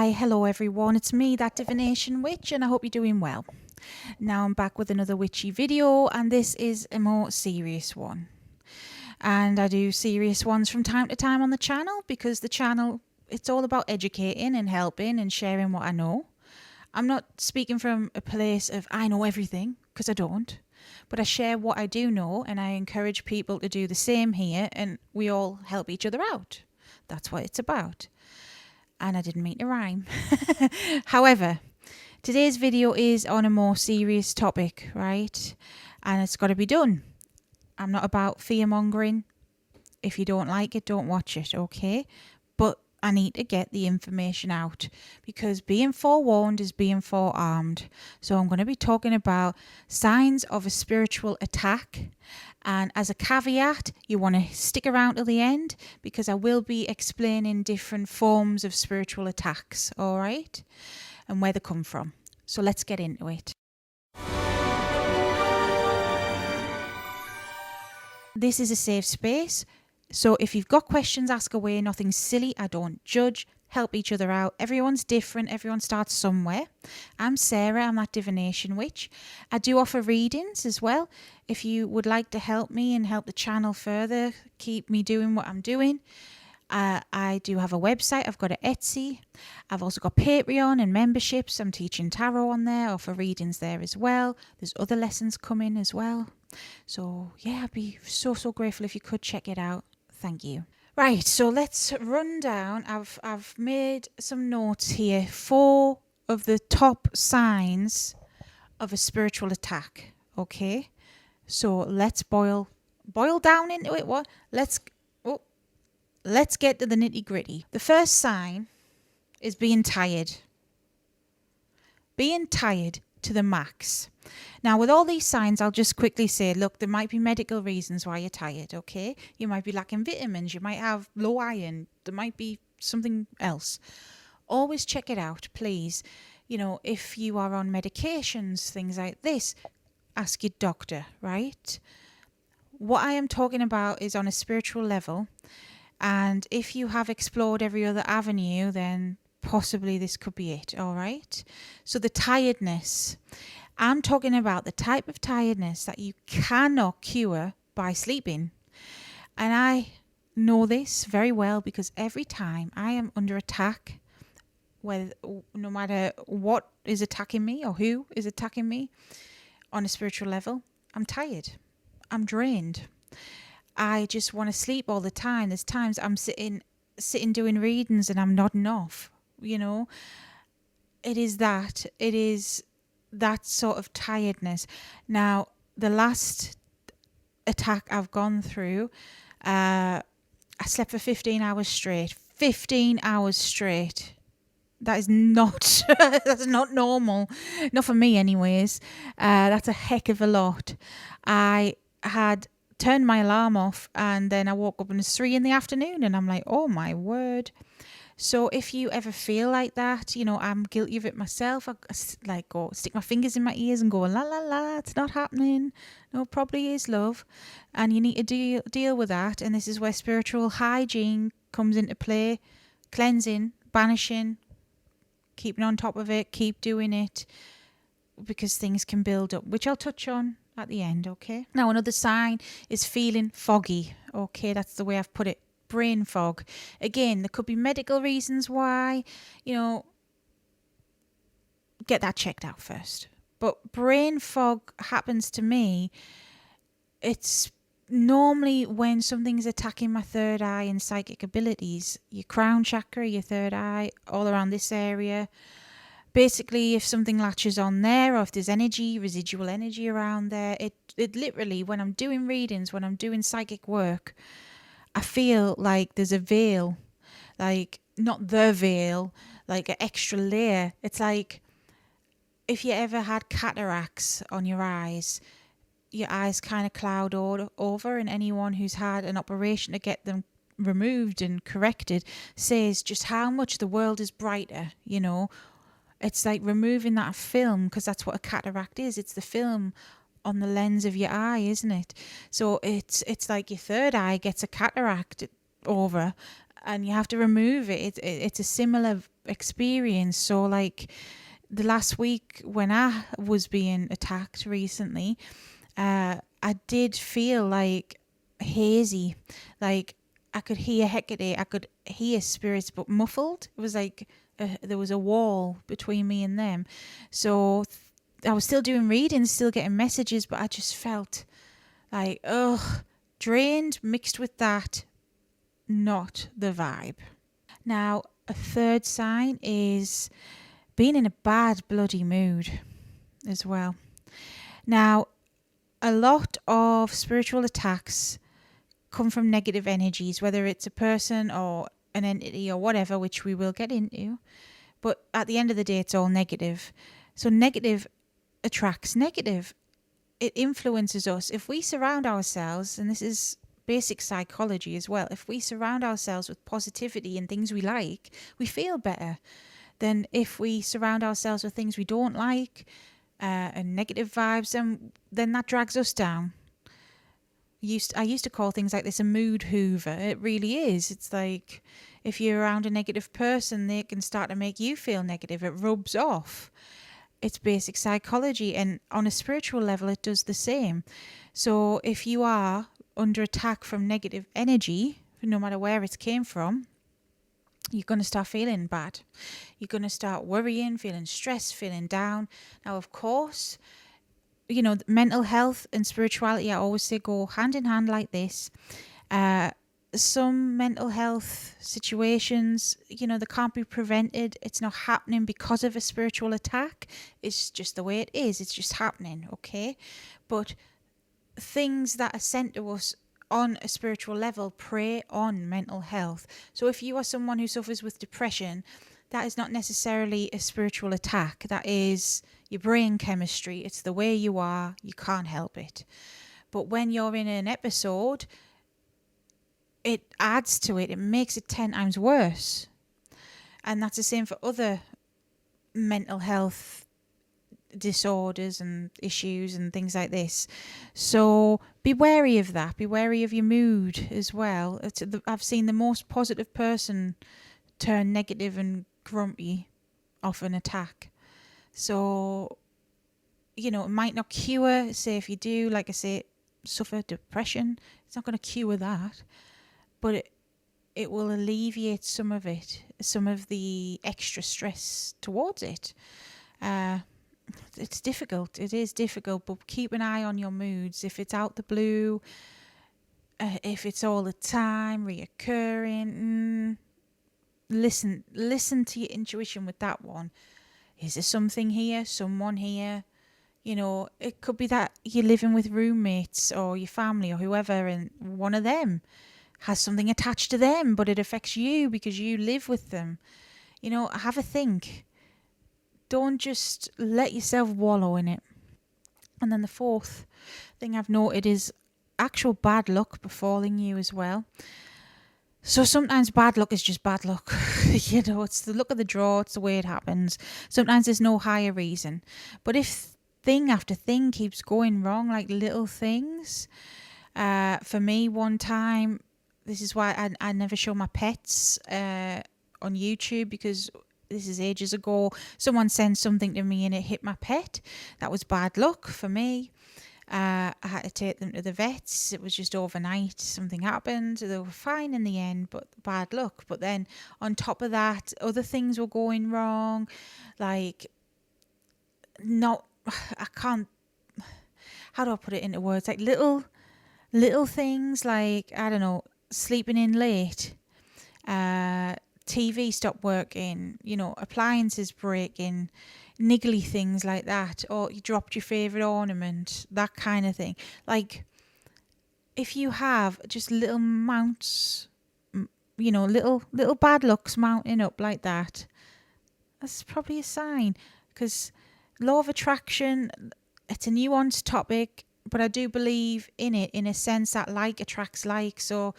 Why, hello everyone, it's me, that divination witch, and I hope you're doing well. Now I'm back with another witchy video, and this is a more serious one. And I do serious ones from time to time on the channel because the channel, it's all about educating and helping and sharing what I know. I'm not speaking from a place of I know everything, because I don't. But I share what I do know, and I encourage people to do the same here, and we all help each other out. That's what it's about. And I didn't mean to rhyme. However, today's video is on a more serious topic, right? And it's got to be done. I'm not about fear mongering. If you don't like it, don't watch it, okay? But I need to get the information out because being forewarned is being forearmed. So I'm going to be talking about signs of a spiritual attack. And as a caveat, you want to stick around till the end because I will be explaining different forms of spiritual attacks, all right? And where they come from. So let's get into it. This is a safe space. So if you've got questions, ask away. Nothing silly. I don't judge. Help each other out. Everyone's different. Everyone starts somewhere. I'm Sarah. I'm that divination witch. I do offer readings as well. If you would like to help me and help the channel further, keep me doing what I'm doing. I do have a website. I've got an Etsy. I've also got Patreon and memberships. I'm teaching tarot on there. I offer readings there as well. There's other lessons coming as well. So yeah, I'd be so grateful if you could check it out. Thank you. Right, so let's run down. I've made some notes here. 4 of the top signs of a spiritual attack. Okay, so let's boil down into it. Let's get to the nitty gritty. The first sign is being tired. Being tired to the max. Now, with all these signs, I'll just quickly say, look, there might be medical reasons why you're tired, okay? You might be lacking vitamins. You might have low iron. There might be something else. Always check it out, please. You know, if you are on medications, things like this, ask your doctor, right? What I am talking about is on a spiritual level. And if you have explored every other avenue, then possibly this could be it, all right? So the tiredness. I'm talking about the type of tiredness that you cannot cure by sleeping. And I know this very well because every time I am under attack, no matter what is attacking me or who is attacking me on a spiritual level, I'm tired. I'm drained. I just want to sleep all the time. There's times I'm sitting doing readings and I'm nodding off, you know. It is that sort of tiredness. Now, the last attack I've gone through, I slept for 15 hours straight. 15 hours straight. That is not that's not normal. Not for me anyways. That's a heck of a lot. I had turned my alarm off and then I woke up and it's 3 p.m. and I'm like, oh my word. So if you ever feel like that, you know, I'm guilty of it myself. I like go stick my fingers in my ears and go, la la la, it's not happening. No, it probably is, love. And you need to deal with that. And this is where spiritual hygiene comes into play. Cleansing, banishing, keeping on top of it, keep doing it. Because things can build up, which I'll touch on at the end, okay? Now, another sign is feeling foggy. Okay, that's the way I've put it. Brain fog. Again, there could be medical reasons why, you know, get that checked out first. But brain fog happens to me. It's normally when something's attacking my third eye and psychic abilities, your crown chakra, your third eye, all around this area. Basically, if something latches on there or if there's energy, residual energy around there, it literally, when I'm doing readings, when I'm doing psychic work, I feel like there's a veil, like not the veil, like an extra layer. It's like if you ever had cataracts on your eyes kind of cloud over, and anyone who's had an operation to get them removed and corrected says just how much the world is brighter, you know. It's like removing that film, because that's what a cataract is. It's the film on the lens of your eye, isn't it? So it's like your third eye gets a cataract over and you have to remove it. It's a similar experienced. So like the last week when I was being attacked recently, I did feel like hazy, like I could hear Hecate, I could hear spirits, but muffled. It was like there was a wall between me and them. So I was still doing readings, still getting messages, but I just felt like, drained, mixed with that, not the vibe. Now, a third sign is being in a bad bloody mood as well. Now, a lot of spiritual attacks come from negative energies, whether it's a person or an entity or whatever, which we will get into. But at the end of the day, it's all negative. So negative attracts negative. It influences us. If we surround ourselves, and this is basic psychology as well, if we surround ourselves with positivity and things we like, we feel better than if we surround ourselves with things we don't like and negative vibes, then that drags us down. I used to call things like this a mood hoover. It really is. It's like if you're around a negative person, they can start to make you feel negative. It rubs off. It's basic psychology, and on a spiritual level, it does the same. So if you are under attack from negative energy, no matter where it came from, you're going to start feeling bad. You're going to start worrying, feeling stressed, feeling down. Now, of course, mental health and spirituality, I always say, go hand in hand like this. Some mental health situations, they can't be prevented. It's not happening because of a spiritual attack. It's just the way it is. It's just happening, okay? But things that are sent to us on a spiritual level prey on mental health. So if you are someone who suffers with depression, that is not necessarily a spiritual attack. That is your brain chemistry. It's the way you are. You can't help it. But when you're in an episode, it adds to it. It makes it 10 times worse. And that's the same for other mental health disorders and issues and things like this. So be wary of that. Be wary of your mood as well. I've seen the most positive person turn negative and grumpy off an attack. So, it might not cure, say if you do, like I say, suffer depression, it's not going to cure that, but it will alleviate some of the extra stress towards it. It's difficult. It is difficult, but keep an eye on your moods. If it's out the blue, if it's all the time, reoccurring, listen to your intuition with that one. Is there something here, someone here? It could be that you're living with roommates or your family or whoever, and one of them has something attached to them, but it affects you because you live with them. Have a think. Don't just let yourself wallow in it. And then the fourth thing I've noted is actual bad luck befalling you as well. So sometimes bad luck is just bad luck. It's the luck of the draw. It's the way it happens. Sometimes there's no higher reason. But if thing after thing keeps going wrong, like little things, for me one time, this is why I never show my pets on YouTube, because this is ages ago. Someone sent something to me and it hit my pet. That was bad luck for me. I had to take them to the vets. It was just overnight. Something happened. They were fine in the end, but bad luck. But then on top of that, other things were going wrong. Like, I can't, how do I put it into words? Like little things, like, I don't know, sleeping in late, TV stopped working, appliances breaking, niggly things like that, or you dropped your favourite ornament, that kind of thing. Like, if you have just little mounts, little bad lucks mounting up like that, that's probably a sign. Because law of attraction, it's a nuanced topic, but I do believe in it in a sense that like attracts like. So,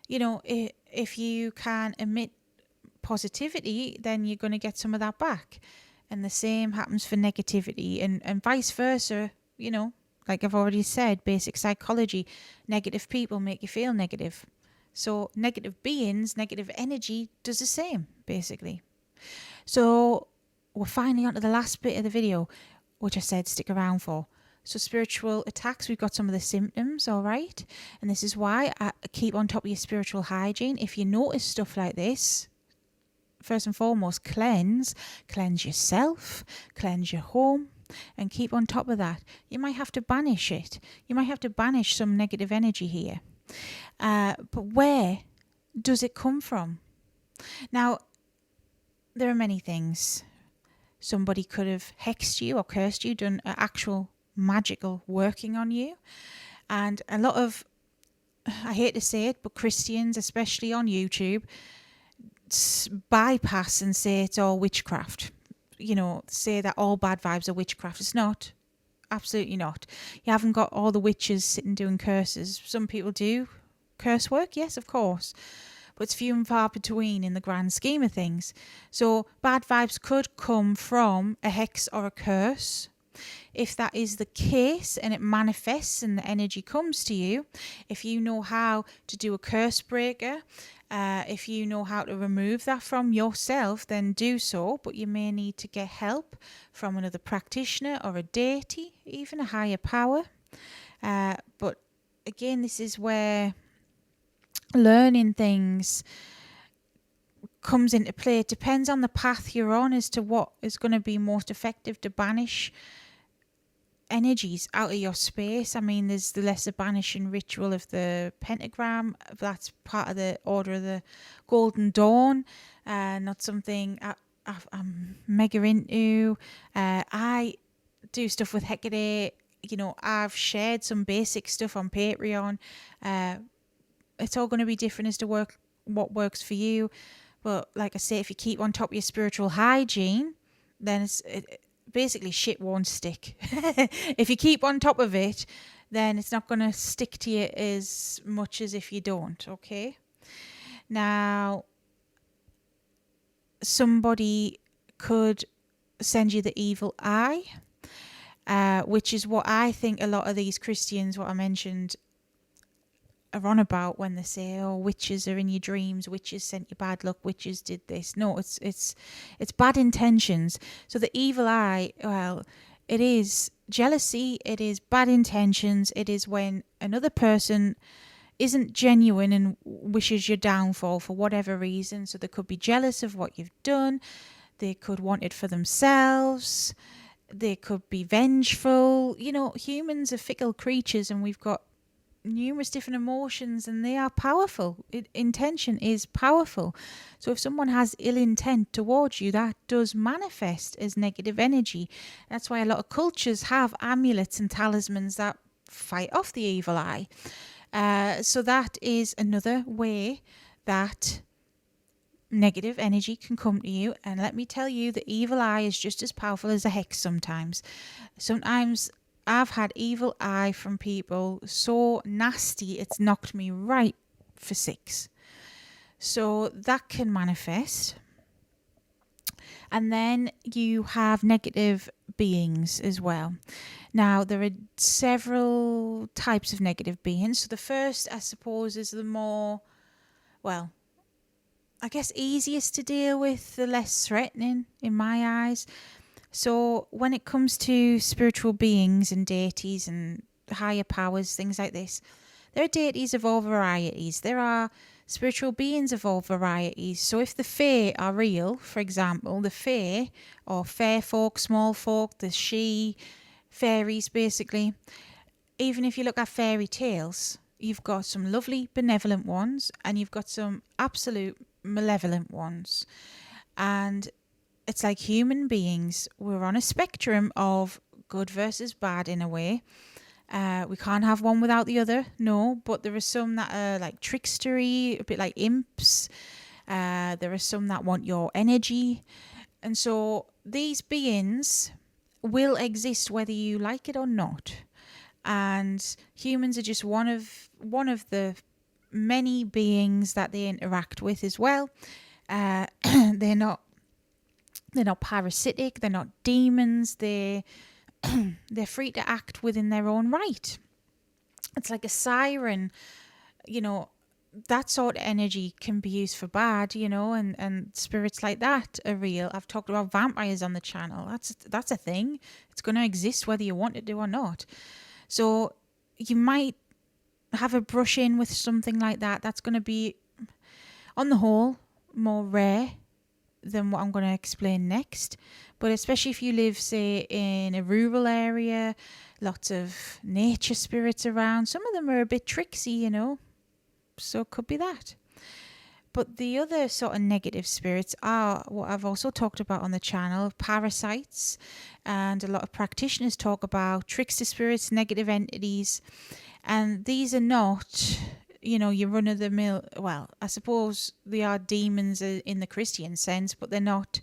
if you can emit positivity, then you're going to get some of that back. And the same happens for negativity and vice versa. Like I've already said, basic psychology, negative people make you feel negative. So negative beings, negative energy does the same, basically. So we're finally on to the last bit of the video, which I said stick around for. So spiritual attacks, we've got some of the symptoms, all right? And this is why I keep on top of your spiritual hygiene. If you notice stuff like this, first and foremost, cleanse yourself, cleanse your home, and keep on top of that. You might have to banish it. You might have to banish some negative energy here. But where does it come from? Now, there are many things. Somebody could have hexed you or cursed you, done an actual magical working on you. And a lot of, I hate to say it, but Christians, especially on YouTube, bypass and say it's all witchcraft. You know, say that all bad vibes are witchcraft. It's not. Absolutely not. You haven't got all the witches sitting doing curses. Some people do curse work, yes, of course. But it's few and far between in the grand scheme of things. So bad vibes could come from a hex or a curse. If that is the case and it manifests and the energy comes to you, if you know how to do a curse breaker, if you know how to remove that from yourself, then do so. But you may need to get help from another practitioner or a deity, even a higher power. But again, this is where learning things comes into play. It depends on the path you're on as to what is going to be most effective to banish energies out of your space. I mean, there's the lesser banishing ritual of the pentagram. That's part of the Order of the Golden Dawn. Not something I'm mega into. I do stuff with Hecate. You know, I've shared some basic stuff on Patreon. It's all going to be different as to what works for you. But like I say, if you keep on top of your spiritual hygiene, then basically shit won't stick. If you keep on top of it, then it's not going to stick to you as much as if you don't, okay? Now, somebody could send you the evil eye, which is what I think a lot of these Christians, what I mentioned, are on about when they say, oh, witches are in your dreams, witches sent you bad luck, witches did this. No, it's bad intentions. So the evil eye, well, it is jealousy, it is bad intentions, it is when another person isn't genuine and wishes your downfall for whatever reason. So they could be jealous of what you've done, they could want it for themselves, they could be vengeful. You know, humans are fickle creatures and we've got numerous different emotions and they are powerful. Intention is powerful. So if someone has ill intent towards you, that does manifest as negative energy. That's why a lot of cultures have amulets and talismans that fight off the evil eye. So that is another way that negative energy can come to you. And let me tell you, the evil eye is just as powerful as a hex sometimes. Sometimes I've had evil eye from people so nasty it's knocked me right for 6. So that can manifest. And then you have negative beings as well. Now, there are several types of negative beings. So the first, I suppose, is the more, well, I guess easiest to deal with, the less threatening in my eyes. So when it comes to spiritual beings and deities and higher powers, things like this, there are deities of all varieties. There are spiritual beings of all varieties. So if the Fae are real, for example, the Fae, or fair folk, small folk, the she, fairies basically, even if you look at fairy tales, you've got some lovely benevolent ones and you've got some absolute malevolent ones. And it's like human beings. We're on a spectrum of good versus bad in a way. We can't have one without the other, no. But there are some that are like trickstery, a bit like imps. There are some that want your energy. And so these beings will exist whether you like it or not. And humans are just one of the many beings that they interact with as well. They're not parasitic, they're not demons, they're free to act within their own right. It's like a siren, you know, that sort of energy can be used for bad, and spirits like that are real. I've talked about vampires on the channel. That's a thing. It's going to exist whether you want it to or not. So you might have a brush in with something like that. That's going to be, on the whole, more rare than what I'm going to explain next. But especially if you live, say, in a rural area, lots of nature spirits around, some of them are a bit tricksy, so it could be that. But the other sort of negative spirits are what I've also talked about on the channel, parasites. And a lot of practitioners talk about trickster spirits, negative entities. And these are not, your run of the mill. Well, I suppose they are demons in the Christian sense, but they're not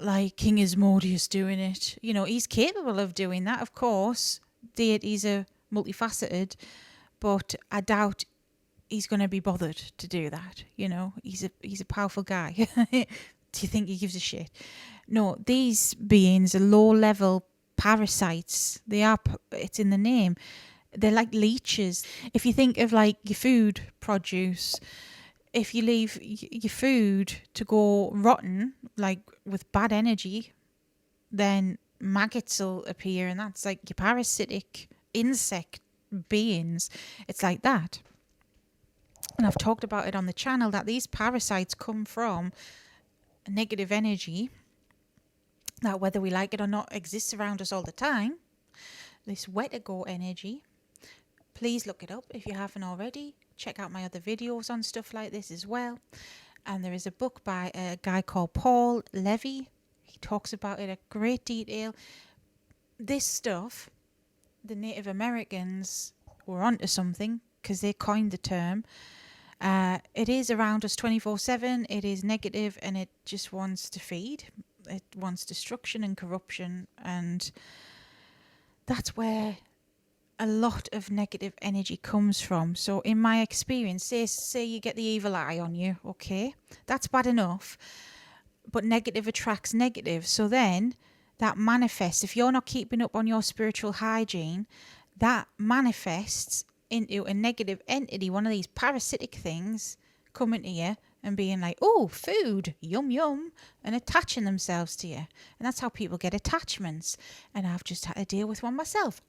like King Asmodeus doing it. He's capable of doing that, of course. Deities are multifaceted, but I doubt he's going to be bothered to do that. He's a powerful guy. Do you think he gives a shit? No, these beings are low-level parasites. It's in the name. They're like leeches. If you think of like your food produce, if you leave your food to go rotten, like with bad energy, then maggots will appear, and that's like your parasitic insect beings. It's like that. And I've talked about it on the channel that these parasites come from negative energy that, whether we like it or not, exists around us all the time. This Wettergo energy. Please look it up if you haven't already. Check out my other videos on stuff like this as well. And there is a book by a guy called Paul Levy. He talks about it in great detail. This stuff, the Native Americans were onto something because they coined the term. It is around us 24/7. It is negative and it just wants to feed. It wants destruction and corruption. And that's where a lot of negative energy comes from. So in my experience, say you get the evil eye on you, okay, that's bad enough, but negative attracts negative. So then that manifests. If you're not keeping up on your spiritual hygiene, that manifests into a negative entity, one of these parasitic things coming to you and being like, oh, food, yum yum, and attaching themselves to you. And that's how people get attachments. And I've just had to deal with one myself,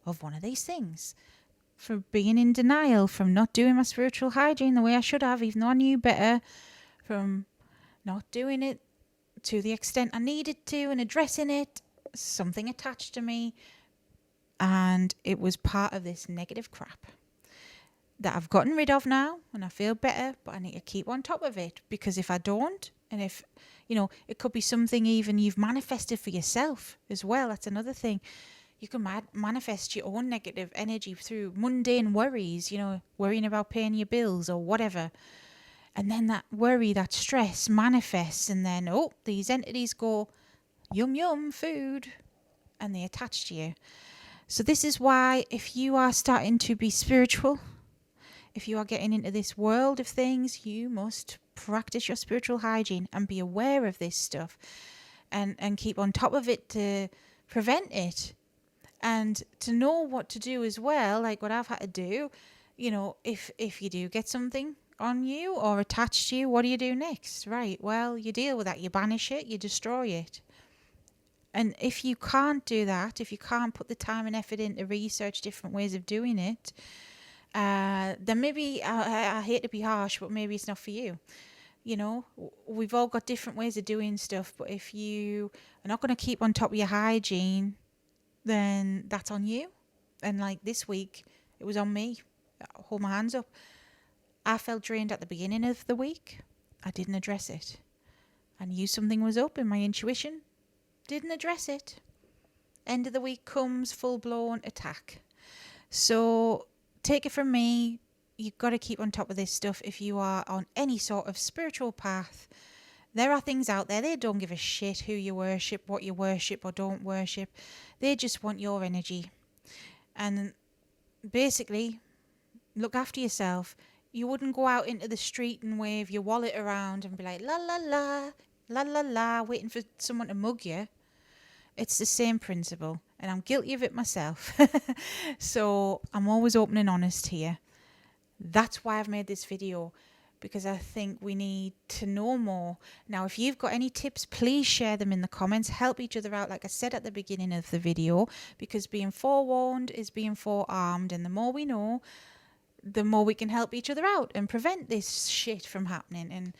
of one of these things, for being in denial, from not doing my spiritual hygiene the way I should have, even though I knew better, from not doing it to the extent I needed to and addressing it. Something attached to me, and it was part of this negative crap that I've gotten rid of now, and I feel better, but I need to keep on top of it, because if I don't, and if, it could be something even you've manifested for yourself as well. That's another thing. You can manifest your own negative energy through mundane worries, worrying about paying your bills or whatever. And then that worry, that stress manifests, and then, these entities go, yum yum, food, and they attach to you. So this is why, if you are starting to be spiritual, if you are getting into this world of things, you must practice your spiritual hygiene and be aware of this stuff and keep on top of it to prevent it. And to know what to do as well, like what I've had to do, if you do get something on you or attached to you, what do you do next? Right, well, you deal with that. You banish it, you destroy it. And if you can't do that, if you can't put the time and effort in to research different ways of doing it, then maybe, I hate to be harsh, but maybe it's not for you. We've all got different ways of doing stuff, but if you are not going to keep on top of your hygiene, then that's on you. And like this week, it was on me. Hold my hands up. I felt drained at the beginning of the week. I didn't address it. I knew something was up in my intuition. Didn't address it. End of the week comes, full-blown attack. So take it from me, you've got to keep on top of this stuff if you are on any sort of spiritual path. There are things out there, they don't give a shit who you worship, what you worship or don't worship. They just want your energy. And basically, look after yourself. You wouldn't go out into the street and wave your wallet around and be like, la la la, la la la, waiting for someone to mug you. It's the same principle, and I'm guilty of it myself. So I'm always open and honest here. That's why I've made this video, because I think we need to know more. Now, if you've got any tips, please share them in the comments. Help each other out, like I said at the beginning of the video, because being forewarned is being forearmed, and the more we know, the more we can help each other out and prevent this shit from happening. And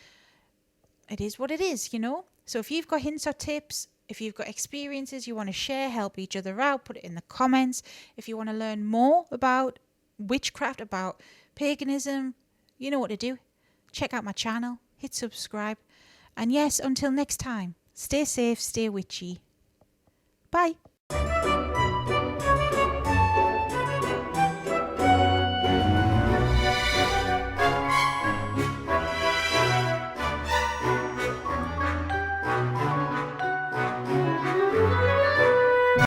it is what it is, you know? So if you've got hints or tips, if you've got experiences you want to share, help each other out, put it in the comments. If you want to learn more about witchcraft, about paganism, you know what to do. Check out my channel, hit subscribe. And yes, until next time, stay safe, stay witchy. Bye.